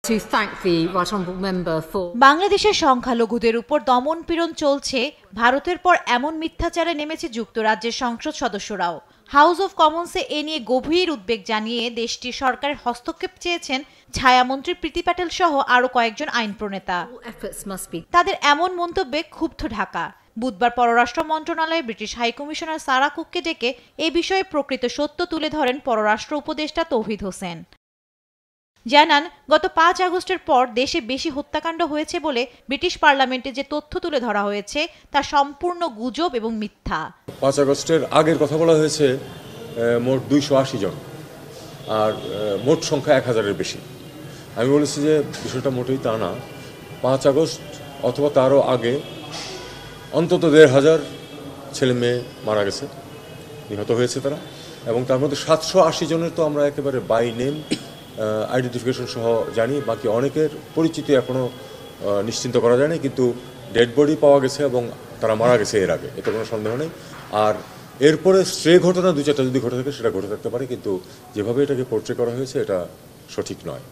To thank the right honourable member for বাংলাদেশের সংখ্যালঘুদের উপর দমনপীড়ন চলছে, ভারতের পর এমন মিথ্যাচারে নেমেছে যুক্তরাজ্যের সংসদ সদস্যরাও। হাউস অব কমন্সে এ নিয়ে গভীর উদ্বেগ জানিয়ে দেশটির সরকারের হস্তক্ষেপ চেয়েছেন ছায়ামন্ত্রী প্রীতি প্যাটেল সহ আরও কয়েকজন আইন প্রণেতা। efforts must be তাদের এমন মন্তব্যে ক্ষুব্ধ ঢাকা। বুধবার পররাষ্ট্র মন্ত্রণালয়ে ব্রিটিশ হাইকমিশনার সারা কুককে ডেকে এ বিষয়ে প্রকৃত সত্য তুলে ধরেন পররাষ্ট্র উপদেষ্টা তৌহিদ হোসেন। জানান, গত 5 আগস্টের পর দেশে বেশি হত্যাকাণ্ড হয়েছে বলে ব্রিটিশ পার্লামেন্টে যে তথ্য তুলে ধরা হয়েছে তা সম্পূর্ণ গুজব এবং মিথ্যা। 5 আগস্টের আগের কথা বলা হয়েছে মোট 280 জন, আর মোট সংখ্যা 1000-এর বেশি। আমি বলেছি যে বিষয়টা মোটেই তা না। 5 আগস্ট অথবা তারও আগে অন্তত 1500 ছেলে মেয়ে মারা গেছে, নিহত হয়েছে তারা, এবং তার মধ্যে 780 জনের তো আমরা একেবারে বাই নেম আইডেন্টিফিকেশন সহ জানি। বাকি অনেকের পরিচিতি এখনও নিশ্চিন্ত করা যায়নি, কিন্তু ডেড বডি পাওয়া গেছে এবং তারা মারা গেছে এর আগে, এতে কোনো সন্দেহ নেই। আর এরপরে স্ট্রে ঘটনা 2-4টা যদি ঘটে থাকে সেটা ঘটে থাকতে পারে, কিন্তু যেভাবে এটাকে পোর্ট্রে করা হয়েছে এটা সঠিক নয়,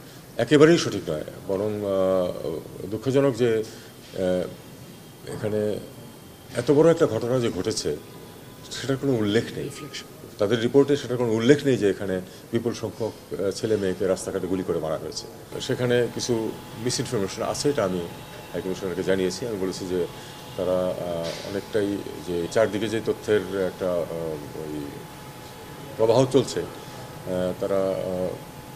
একেবারেই সঠিক নয়। বরং দুঃখজনক যে এখানে এত বড় একটা ঘটনা যে ঘটেছে সেটার কোনো উল্লেখ নেই। তাদের রিপোর্টে সেটার কোনো উল্লেখ নেই যে এখানে বিপুল সংখ্যক ছেলে মেয়েকে রাস্তাঘাটে গুলি করে মারা হয়েছে। সেখানে কিছু মিসইনফরমেশন আছে, এটা আমি হাইকমিশনারকে জানিয়েছি। আমি বলেছি যে তারা অনেকটাই যে চারদিকে যে তথ্যের একটা ওই প্রবাহ চলছে, তারা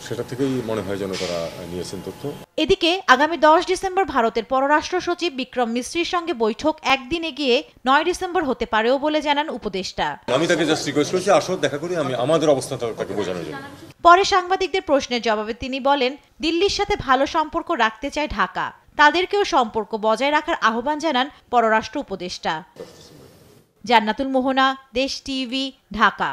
সেটা থেকেই মনে হয় যেন তারা নিয়েছেন তথ্য। এদিকে আগামী 10 ডিসেম্বর ভারতের পররাষ্ট্র সচিব বিক্রম মিশ্রির সঙ্গে বৈঠক একদিন এগিয়ে 9 ডিসেম্বর হতে পারেও বলে জানান উপদেষ্টা। আমি তাকে জাস্ট রিকোয়েস্ট করেছি আসো দেখা করি, আমি আমাদের অবস্থাটা তাকে বোঝানোর জন্য। পরে সাংবাদিকদের প্রশ্নের জবাবে তিনি বলেন, দিল্লির সাথে ভালো সম্পর্ক রাখতে চায় ঢাকা, তাদেরকেও সম্পর্ক বজায় রাখার আহ্বান জানান পররাষ্ট্র উপদেষ্টা। জান্নাতুল মোহনা, দেশ টিভি, ঢাকা।